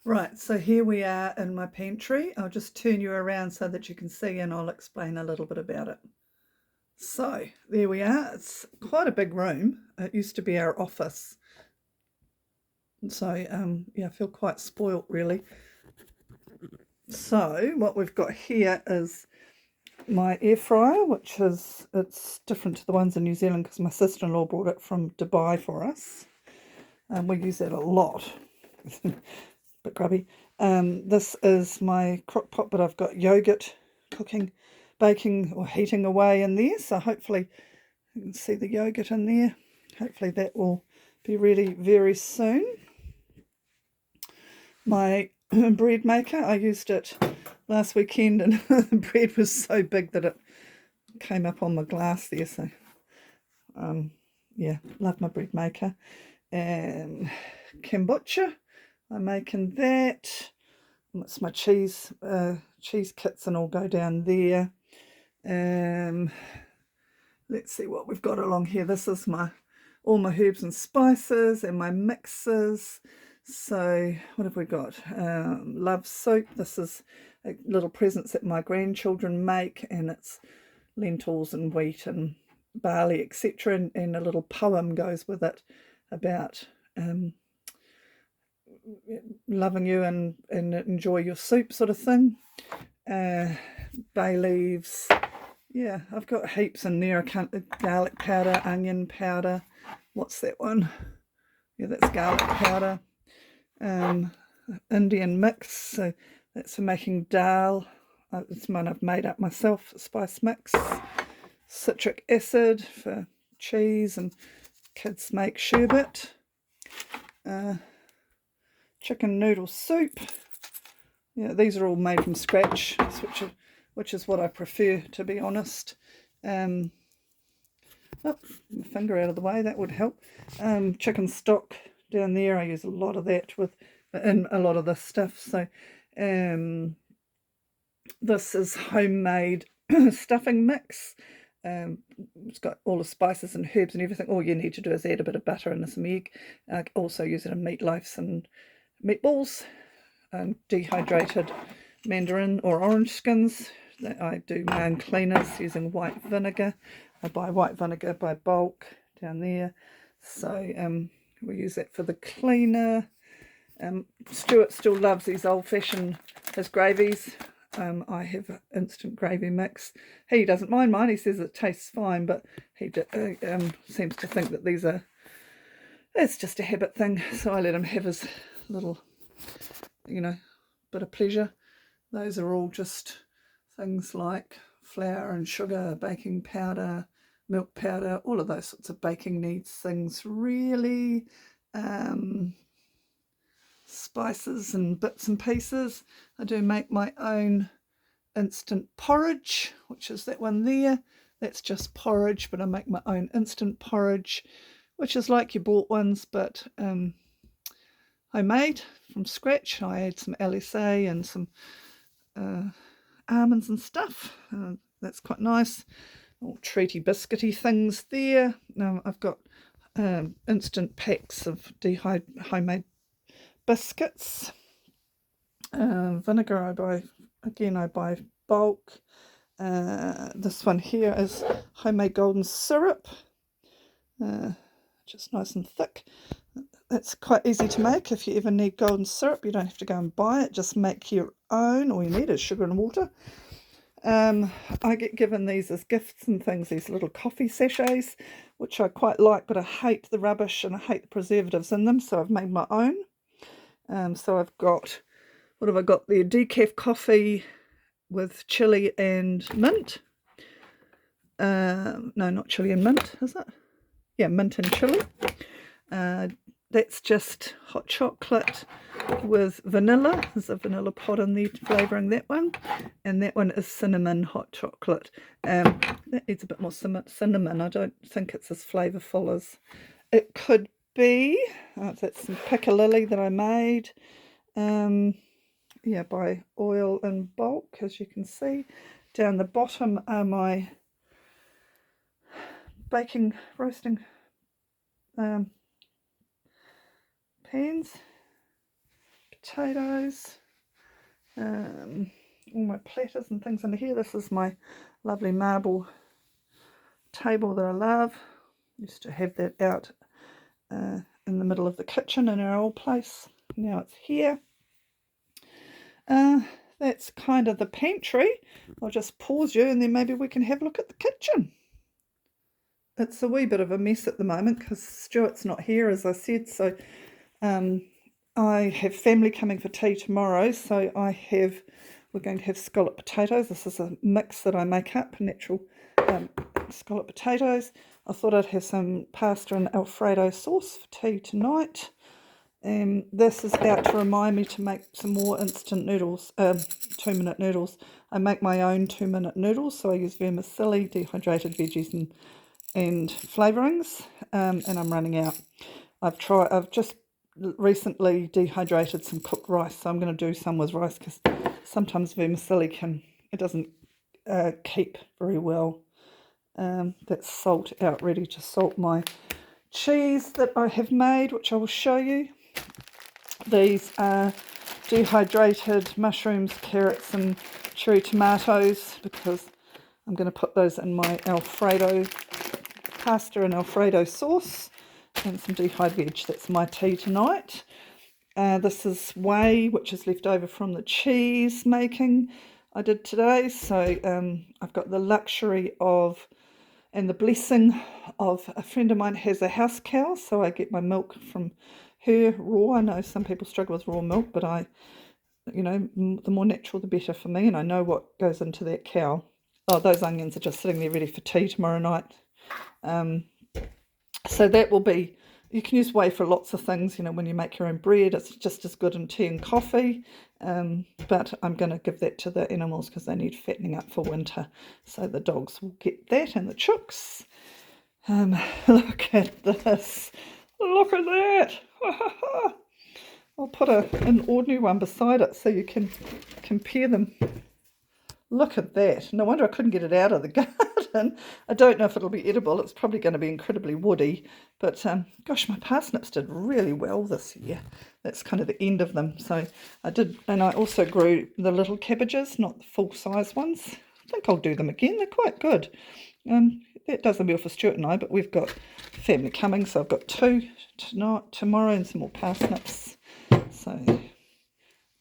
Right, so here we are in my pantry. I'll just turn you around so that you can see and I'll explain a little bit about it. So there we are. It's quite a big room. It used to be our office. So yeah, I feel quite spoilt really. So what we've got here is my air fryer, it's different to the ones in New Zealand because my sister-in-law brought it from Dubai for us. And we use that a lot. Bit grubby. This is my crock pot, but I've got yogurt cooking, baking or heating away in there. So hopefully you can see the yogurt in there. Hopefully that will be ready very soon. My bread maker, I used it last weekend and the bread was so big that it came up on the glass there. So yeah, love my bread maker. And kombucha, I'm making that. That's my cheese kits and all go down there. Let's see what we've got along here. This is all my herbs and spices and my mixes. So what have we got? Love soup. This is little presents that my grandchildren make, and it's lentils and wheat and barley, etc. And a little poem goes with it about loving you and enjoy your soup sort of thing. Bay leaves. Yeah, I've got heaps in there. Garlic powder, onion powder. What's that one? Yeah, that's garlic powder. Indian mix. So that's for making dal. It's one I've made up myself, spice mix. Citric acid for cheese, and kids make sherbet. Chicken noodle soup. Yeah, these are all made from scratch, which is what I prefer, to be honest. Oh, my finger out of the way, that would help. Chicken stock down there, I use a lot of that in a lot of this stuff. So this is homemade stuffing mix. It's got all the spices and herbs and everything. All you need to do is add a bit of butter and some egg. I also use it in meatloafs and meatballs, and dehydrated mandarin or orange skins. I do my own cleaners using white vinegar. I buy white vinegar by bulk down there. So we use that for the cleaner. Stuart still loves these old-fashioned, his gravies. I have an instant gravy mix. He doesn't mind mine. He says it tastes fine, but he seems to think that it's just a habit thing. So I let him have his little, bit of pleasure. Those are all just things like flour and sugar, baking powder, milk powder, all of those sorts of baking needs things really. Spices and bits and pieces. I do make my own instant porridge, which is that one there. That's just porridge, but I make my own instant porridge, which is like your bought ones, but homemade from scratch. I add some LSA and some almonds and stuff. That's quite nice. All treaty biscuity things there. I've got instant packs of homemade biscuits. Vinegar I buy bulk. This one here is homemade golden syrup, just nice and thick. That's quite easy to make. If you ever need golden syrup, you don't have to go and buy it, just make your own. All you need is sugar and water. I get given these as gifts and things, these little coffee sachets, which I quite like, but I hate the rubbish and I hate the preservatives in them, so I've made my own. So I've got, what have I got there? Decaf coffee with chili and mint. No, not chili and mint, is it? Yeah, mint and chili. That's just hot chocolate with vanilla. There's a vanilla pod in there flavouring that one. And that one is cinnamon hot chocolate. That needs a bit more cinnamon. I don't think it's as flavourful as it could be. That's some piccalilli that I made. Yeah, by oil in bulk, as you can see. Down the bottom are my roasting pans, potatoes, all my platters and things under here. This is my lovely marble table that I love. Used to have that out in the middle of the kitchen in our old place. Now it's here. That's kind of the pantry. I'll just pause you and then maybe we can have a look at the kitchen. It's a wee bit of a mess at the moment because Stuart's not here, as I said, so I have family coming for tea tomorrow, so we're going to have scallop potatoes. This is a mix that I make up, natural scallop potatoes. I thought I'd have some pasta and Alfredo sauce for tea tonight. This is out to remind me to make some more instant noodles, 2-minute noodles. I make my own 2-minute noodles, so I use vermicelli, dehydrated veggies and flavourings, and I'm running out. I've just recently dehydrated some cooked rice, so I'm going to do some with rice because sometimes vermicelli doesn't keep very well. That's salt out, ready to salt my cheese that I have made, which I will show you. These are dehydrated mushrooms, carrots and cherry tomatoes because I'm going to put those in my Alfredo pasta and Alfredo sauce and some dehydrated veg. That's my tea tonight. This is whey, which is left over from the cheese making I did today. So I've got the luxury of and the blessing of a friend of mine has a house cow, so I get my milk from her raw. I know some people struggle with raw milk, but the more natural the better for me, and I know what goes into that cow. Oh, those onions are just sitting there ready for tea tomorrow night. So that will be, you can use whey for lots of things, when you make your own bread, it's just as good in tea and coffee, but I'm going to give that to the animals because they need fattening up for winter, so the dogs will get that and the chooks. Look at this, look at that. I'll put an ordinary one beside it so you can compare them. Look at that. No wonder I couldn't get it out of the garden. I don't know if it'll be edible. It's probably going to be incredibly woody. But, gosh, my parsnips did really well this year. That's kind of the end of them. So I did, and I also grew the little cabbages, not the full-size ones. I think I'll do them again. They're quite good. That does the meal for Stuart and I, but we've got family coming. So I've got 2 tonight, tomorrow, and some more parsnips. So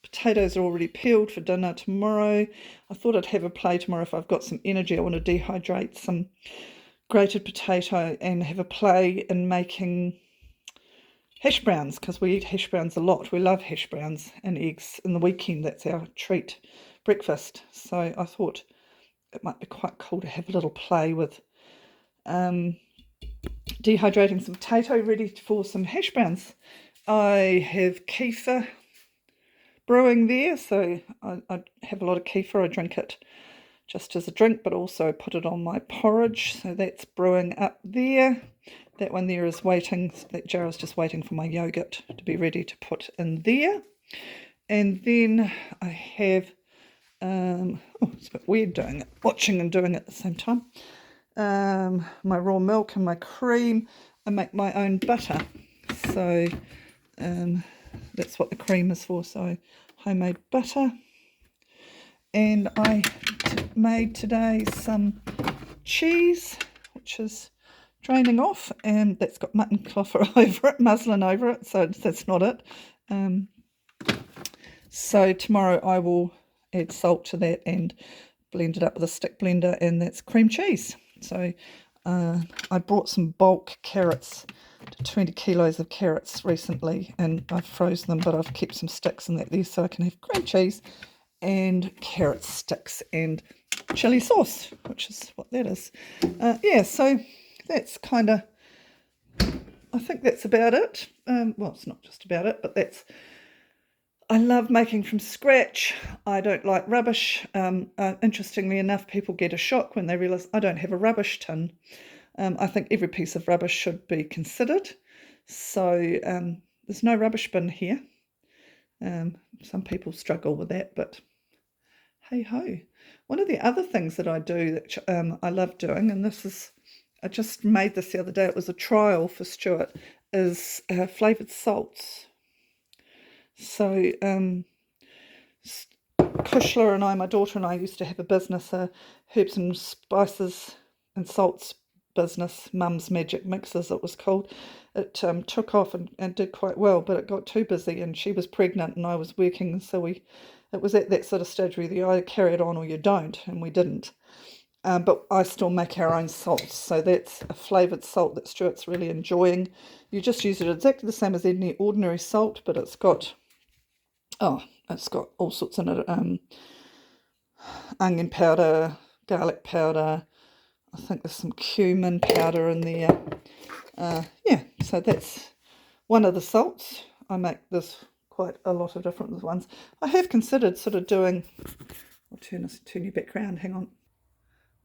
potatoes are already peeled for dinner tomorrow. I thought I'd have a play tomorrow if I've got some energy. I want to dehydrate some grated potato and have a play in making hash browns because we eat hash browns a lot. We love hash browns and eggs in the weekend. That's our treat breakfast. So I thought it might be quite cool to have a little play with dehydrating some potato ready for some hash browns. I have kefir brewing there, so I have a lot of kefir. I drink it just as a drink, but also put it on my porridge, so that's brewing up there. That one there is waiting, that jar is just waiting for my yogurt to be ready to put in there. And then I have it's a bit weird doing it, watching and doing it at the same time, my raw milk and my cream. I make my own butter, so that's what the cream is for, so homemade butter. And I made today some cheese, which is draining off, and that's got mutton cloth over it, muslin over it, so that's not it. So tomorrow I will add salt to that and blend it up with a stick blender, and that's cream cheese. So I brought some bulk carrots, 20 kilos of carrots recently, and I've frozen them, but I've kept some sticks in that there so I can have cream cheese and carrot sticks and chili sauce, which is what that is. Yeah, so that's kind of, I think that's about it. Well, it's not just about it, but I love making from scratch. I don't like rubbish. Interestingly enough, people get a shock when they realise I don't have a rubbish tin. I think every piece of rubbish should be considered. So there's no rubbish bin here. Some people struggle with that, but hey ho. One of the other things that I do that I love doing, and I just made this the other day, it was a trial for Stuart, is flavoured salts. So Kushla and I, my daughter and I, used to have a business, a herbs and spices and salts business, Mum's Magic Mixes it was called. It took off and did quite well, but it got too busy and she was pregnant and I was working, so it was at that sort of stage where you either carry it on or you don't, and we didn't. But I still make our own salts, so that's a flavoured salt that Stuart's really enjoying. You just use it exactly the same as any ordinary salt, but it's got all sorts in it. Onion powder, garlic powder. I think there's some cumin powder in there. Yeah, so that's one of the salts. I make this quite a lot of different ones. I have considered sort of doing. I'll turn you back around. Hang on.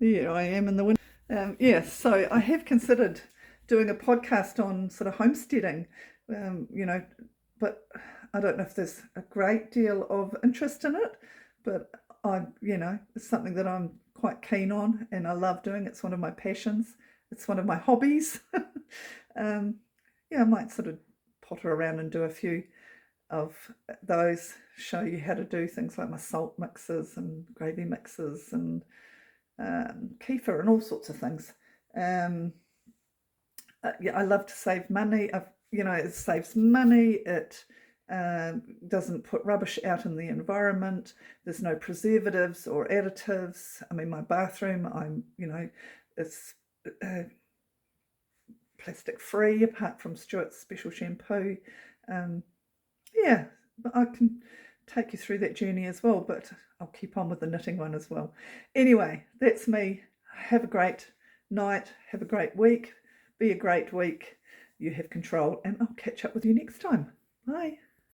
There I am in the window. Yes, so I have considered doing a podcast on sort of homesteading, but I don't know if there's a great deal of interest in it, but it's something that I'm quite keen on and I love doing. It's one of my passions. It's one of my hobbies. I might sort of potter around and do a few of those, show you how to do things like my salt mixes and gravy mixes and kefir and all sorts of things. I love to save money. It saves money. It doesn't put rubbish out in the environment. There's no preservatives or additives. I mean, my bathroom, it's plastic free apart from Stuart's special shampoo. But I can take you through that journey as well, but I'll keep on with the knitting one as well. Anyway, that's me. Have a great night. Have a great week. Be a great week. You have control, and I'll catch up with you next time. Bye.